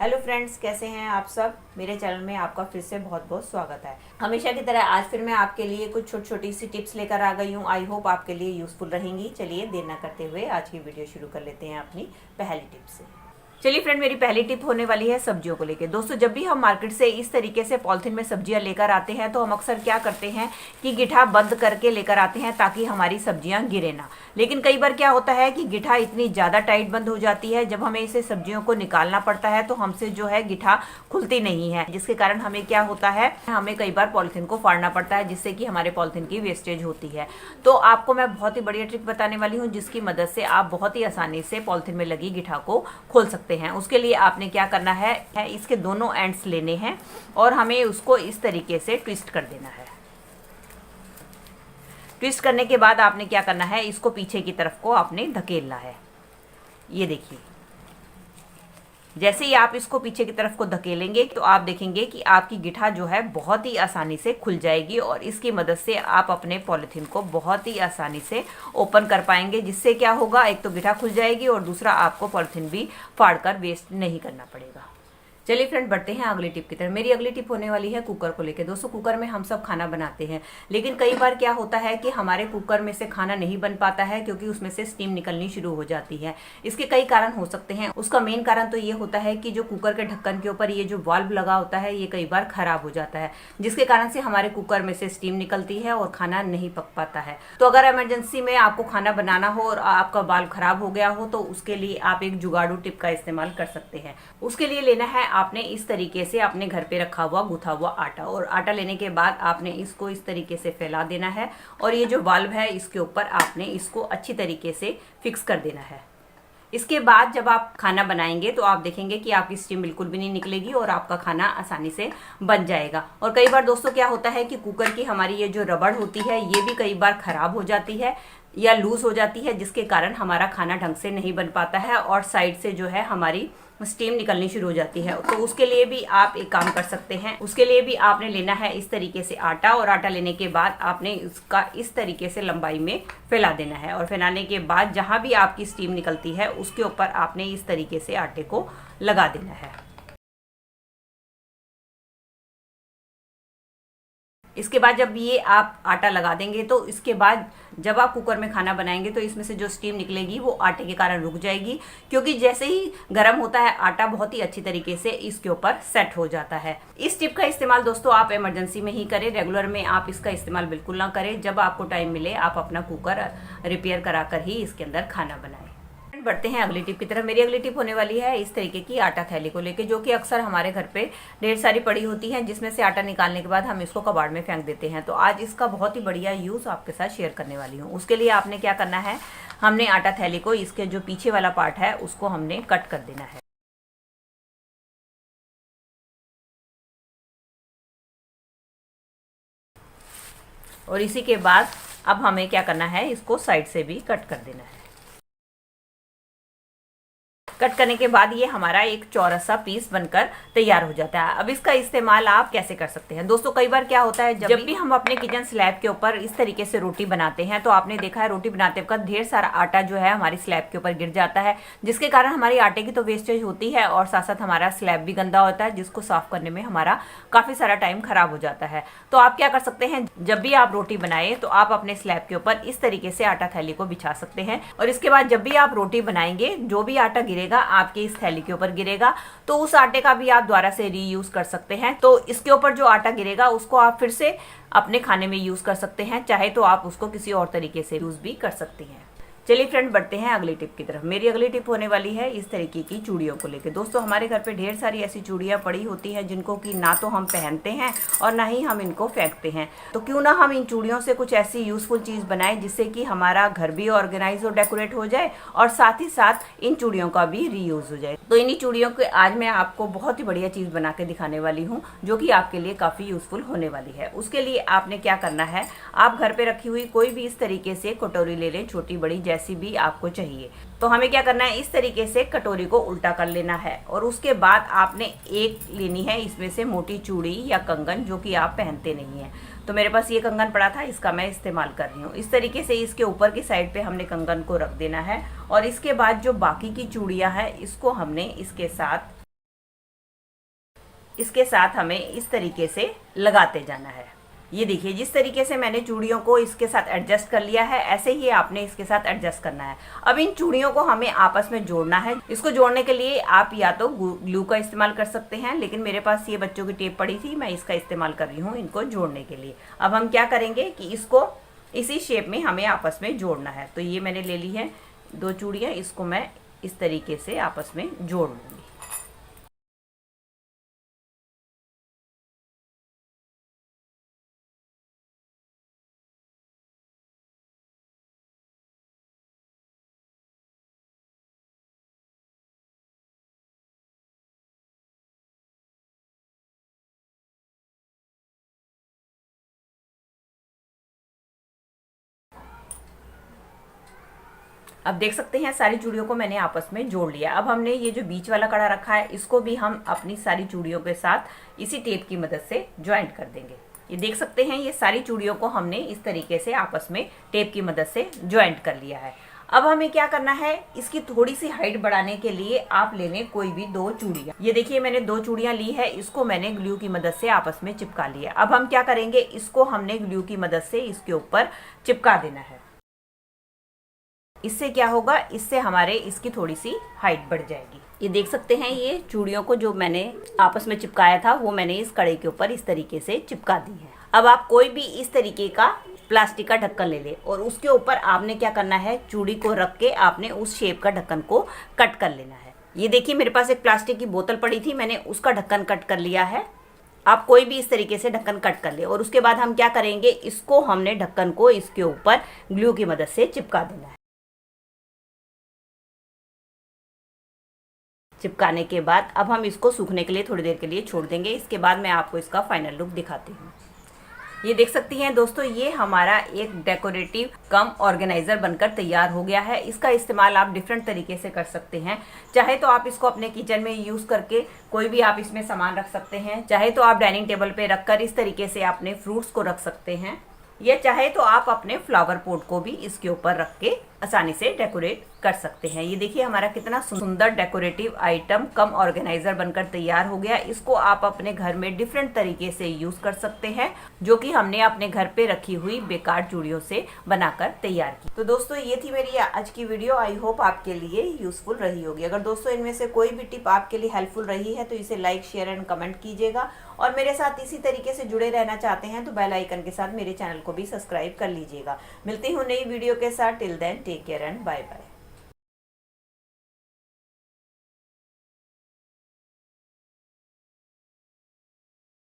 Hello friends, कैसे हैं आप सब। मेरे चैनल में आपका फिर से बहुत बहुत स्वागत है। हमेशा की तरह आज फिर मैं आपके लिए कुछ छोटी छोटी सी टिप्स लेकर आ गई हूँ। आई होप आपके लिए यूजफुल रहेंगी। चलिए देर न करते हुए आज की वीडियो शुरू कर लेते हैं अपनी पहली टिप से। चलिए फ्रेंड, मेरी पहली टिप होने वाली है सब्जियों को लेकर। दोस्तों, जब भी हम मार्केट से इस तरीके से पॉलिथीन में सब्जियां लेकर आते हैं तो हम अक्सर क्या करते हैं कि गिट्ठा बंद करके लेकर आते हैं ताकि हमारी सब्जियां गिरे ना। लेकिन कई बार क्या होता है कि गिट्ठा इतनी ज़्यादा टाइट बंद हो जाती है, जब हमें इसे सब्जियों को निकालना पड़ता है तो हमसे जो है गिट्ठा खुलती नहीं है, जिसके कारण हमें क्या होता है, हमें कई बार पॉलिथीन को फाड़ना पड़ता है, जिससे कि हमारे पॉलिथीन की वेस्टेज होती है। तो आपको मैं बहुत ही बढ़िया ट्रिक बताने वाली हूँ, जिसकी मदद से आप बहुत ही आसानी से पॉलिथीन में लगी गिट्ठा को खोल सकते हैं। उसके लिए आपने क्या करना है, इसके दोनों एंड्स लेने हैं और हमें उसको इस तरीके से ट्विस्ट कर देना है। ट्विस्ट करने के बाद आपने क्या करना है, इसको पीछे की तरफ को आपने धकेलना है। ये देखिए, जैसे ही आप इसको पीछे की तरफ को धकेलेंगे तो आप देखेंगे कि आपकी गिट्ठा जो है बहुत ही आसानी से खुल जाएगी और इसकी मदद से आप अपने पॉलिथीन को बहुत ही आसानी से ओपन कर पाएंगे, जिससे क्या होगा, एक तो गिट्ठा खुल जाएगी और दूसरा आपको पॉलिथीन भी फाड़कर वेस्ट नहीं करना पड़ेगा। चलिए फ्रेंड, बढ़ते हैं अगली टिप की तरफ। मेरी अगली टिप होने वाली है कुकर को लेकर। दोस्तों, कुकर में हम सब खाना बनाते हैं, लेकिन कई बार क्या होता है कि हमारे कुकर में से खाना नहीं बन पाता है क्योंकि उसमें से स्टीम निकलनी शुरू हो जाती है। इसके कई कारण हो सकते हैं। उसका मेन कारण तो ये होता है कि जो कुकर के ढक्कन के ऊपर ये जो वाल्व लगा होता है ये कई बार खराब हो जाता है, जिसके कारण से हमारे कुकर में से स्टीम निकलती है और खाना नहीं पक पाता है। तो अगर इमरजेंसी में आपको खाना बनाना हो और आपका वाल्व खराब हो गया हो तो उसके लिए आप एक जुगाड़ू टिप का इस्तेमाल कर सकते हैं। उसके लिए लेना है आपने इस तरीके से अपने घर पे रखा हुआ गूथा हुआ आटा, और आटा लेने के बाद आपने इसको इस तरीके से फैला देना है और ये जो वाल्व है इसके ऊपर आपने इसको अच्छी तरीके से फिक्स कर देना है। इसके बाद जब आप खाना बनाएंगे तो आप देखेंगे कि आपकी स्टीम बिल्कुल भी नहीं निकलेगी और आपका खाना आसानी से बन जाएगा। और कई बार दोस्तों क्या होता है कि कुकर की हमारी ये जो रबड़ होती है ये भी कई बार खराब हो जाती है या लूज हो जाती है, जिसके कारण हमारा खाना ढंग से नहीं बन पाता है और साइड से जो है हमारी स्टीम निकलनी शुरू हो जाती है। तो उसके लिए भी आप एक काम कर सकते हैं। उसके लिए भी आपने लेना है इस तरीके से आटा, और आटा लेने के बाद आपने इसका इस तरीके से लंबाई में फैला देना है और फैलाने के बाद जहां भी आपकी स्टीम निकलती है उसके ऊपर आपने इस तरीके से आटे को लगा देना है। इसके बाद जब ये आप आटा लगा देंगे तो इसके बाद जब आप कुकर में खाना बनाएंगे तो इसमें से जो स्टीम निकलेगी वो आटे के कारण रुक जाएगी, क्योंकि जैसे ही गर्म होता है आटा बहुत ही अच्छी तरीके से इसके ऊपर सेट हो जाता है। इस टिप का इस्तेमाल दोस्तों आप इमरजेंसी में ही करें, रेगुलर में आप इसका इस्तेमाल बिल्कुल ना करें। जब आपको टाइम मिले आप अपना कुकर रिपेयर कराकर ही इसके अंदर खाना बनाएं। बढ़ते हैं अगली टिप की तरफ। मेरी अगली टिप होने वाली है इस तरीके की आटा थैली को लेके, जो कि अक्सर हमारे घर पे ढेर सारी पड़ी होती है, जिसमें से आटा निकालने के बाद हम इसको कबाड़ में फेंक देते हैं। तो आज इसका बहुत ही बढ़िया यूज आपके साथ शेयर करने वाली हूँ। उसके लिए आपने क्या करना है, हमने आटा थैली को इसके जो पीछे वाला पार्ट है उसको हमने कट कर देना है। और इसी के बाद अब हमें क्या करना है, इसको साइड से भी कट कर देना है। कट करने के बाद ये हमारा एक चौरस सा पीस बनकर तैयार हो जाता है। अब इसका इस्तेमाल आप कैसे कर सकते हैं। दोस्तों, कई बार क्या होता है, जब भी हम अपने किचन स्लैब के ऊपर इस तरीके से रोटी बनाते हैं तो आपने देखा है रोटी बनाते वक्त ढेर सारा आटा जो है हमारी स्लैब के ऊपर गिर जाता है, जिसके कारण हमारी आटे की तो वेस्टेज होती है और साथ साथ हमारा स्लैब भी गंदा होता है, जिसको साफ करने में हमारा काफी सारा टाइम खराब हो जाता है। तो आप क्या कर सकते हैं, जब भी आप रोटी बनाए तो आप अपने स्लैब के ऊपर इस तरीके से आटा थैली को बिछा सकते हैं और इसके बाद जब भी आप रोटी बनाएंगे जो भी आटा गिरेगा आपके इस थैली के ऊपर गिरेगा तो उस आटे का भी आप दोबारा से रीयूज कर सकते हैं। तो इसके ऊपर जो आटा गिरेगा उसको आप फिर से अपने खाने में यूज कर सकते हैं, चाहे तो आप उसको किसी और तरीके से यूज भी कर सकते हैं। चलिए फ्रेंड, बढ़ते हैं अगली टिप की तरफ। मेरी अगली टिप होने वाली है इस तरीके की चूड़ियों को लेकर। दोस्तों, हमारे घर पे ढेर सारी ऐसी चूड़ियां पड़ी होती हैं जिनको कि ना तो हम पहनते हैं और ना ही हम इनको फेंकते हैं। तो क्यों ना हम इन चूड़ियों से कुछ ऐसी यूजफुल चीज़ बनाएं जिससे कि हमारा घर भी ऑर्गेनाइज और डेकोरेट हो जाए और साथ ही साथ इन चूड़ियों का भी रीयूज हो जाए। तो इन्हीं चूड़ियों के आज मैं आपको बहुत ही बढ़िया चीज़ बना के दिखाने वाली हूँ, जो कि आपके लिए काफ़ी यूजफुल होने वाली है। उसके लिए आपने क्या करना है, आप घर पे रखी हुई कोई भी इस तरीके से कटोरी ले लें, छोटी बड़ी जैसी भी आपको चाहिए। तो हमें क्या करना है, इस तरीके से कटोरी को उल्टा कर लेना है और उसके बाद आपने एक लेनी है इसमें से मोटी चूड़ी या कंगन, जो कि आप पहनते नहीं हैं। तो मेरे पास ये कंगन पड़ा था, इसका मैं इस्तेमाल कर रही हूँ। इस तरीके से इसके ऊपर की साइड पे हमने कंगन को रख देना है और इसके बाद जो बाकी की चूड़ियाँ हैं इसको हमने इसके साथ इसके साथ हमें इस तरीके से लगाते जाना है। ये देखिए जिस तरीके से मैंने चूड़ियों को इसके साथ एडजस्ट कर लिया है, ऐसे ही आपने इसके साथ एडजस्ट करना है। अब इन चूड़ियों को हमें आपस में जोड़ना है। इसको जोड़ने के लिए आप या तो ग्लू का इस्तेमाल कर सकते हैं, लेकिन मेरे पास ये बच्चों की टेप पड़ी थी, मैं इसका इस्तेमाल कर रही हूँ इनको जोड़ने के लिए। अब हम क्या करेंगे कि इसको इसी शेप में हमें आपस में जोड़ना है। तो ये मैंने ले ली है 2 चूड़ियाँ, इसको मैं इस तरीके से आपस में जोड़ लूँगी। अब देख सकते हैं सारी चूड़ियों को मैंने आपस में जोड़ लिया। अब हमने ये जो बीच वाला कड़ा रखा है, इसको भी हम अपनी सारी चूड़ियों के साथ इसी टेप की मदद से ज्वाइंट कर देंगे। ये देख सकते हैं ये सारी चूड़ियों को हमने इस तरीके से आपस में टेप की मदद से ज्वाइंट कर लिया है। अब हमें क्या करना है, इसकी थोड़ी सी हाइट बढ़ाने के लिए आप ले लें कोई भी 2 चूड़ियाँ। ये देखिए मैंने 2 चूड़ियाँ ली है, इसको मैंने ग्लू की मदद से आपस में चिपका लिया। अब हम क्या करेंगे, इसको हमने ग्लू की मदद से इसके ऊपर चिपका देना है। इससे क्या होगा, इससे हमारे इसकी थोड़ी सी हाइट बढ़ जाएगी। ये देख सकते हैं ये चूड़ियों को जो मैंने आपस में चिपकाया था वो मैंने इस कड़े के ऊपर इस तरीके से चिपका दी है। अब आप कोई भी इस तरीके का प्लास्टिक का ढक्कन ले ले और उसके ऊपर आपने क्या करना है, चूड़ी को रख के आपने उस शेप का ढक्कन को कट कर लेना है। ये देखिए मेरे पास एक प्लास्टिक की बोतल पड़ी थी, मैंने उसका ढक्कन कट कर लिया है। आप कोई भी इस तरीके से ढक्कन कट कर ले और उसके बाद हम क्या करेंगे, इसको हमने ढक्कन को इसके ऊपर ग्लू की मदद से चिपका देना है। चिपकाने के बाद अब हम इसको सूखने के लिए थोड़ी देर के लिए छोड़ देंगे। इसके बाद मैं आपको इसका फाइनल लुक दिखाती हूँ। ये देख सकती हैं दोस्तों, ये हमारा एक डेकोरेटिव कम ऑर्गेनाइजर बनकर तैयार हो गया है। इसका इस्तेमाल आप डिफरेंट तरीके से कर सकते हैं। चाहे तो आप इसको अपने किचन में यूज़ करके कोई भी आप इसमें सामान रख सकते हैं, चाहे तो आप डाइनिंग टेबल पे रखकर इस तरीके से अपने फ्रूट्स को रख सकते हैं, या चाहे तो आप अपने फ्लावर पॉट को भी इसके ऊपर रख के आसानी से डेकोरेट कर सकते हैं। ये देखिए हमारा कितना सुंदर डेकोरेटिव आइटम कम ऑर्गेनाइजर बनकर तैयार हो गया। इसको आप अपने घर में डिफरेंट तरीके से यूज कर सकते हैं, जो कि हमने अपने घर पे रखी हुई बेकार चूड़ियों से बनाकर तैयार की। तो दोस्तों ये थी मेरी आज की वीडियो। आई होप आपके लिए यूजफुल रही होगी। अगर दोस्तों इनमें से कोई भी टिप आपके लिए हेल्पफुल रही है तो इसे लाइक, शेयर एंड कमेंट कीजिएगा। और मेरे साथ इसी तरीके से जुड़े रहना चाहते हैं तो बेल आइकन के साथ मेरे चैनल को भी सब्सक्राइब कर लीजिएगा। मिलती हूँ नई वीडियो के साथ। Till then take care and bye bye.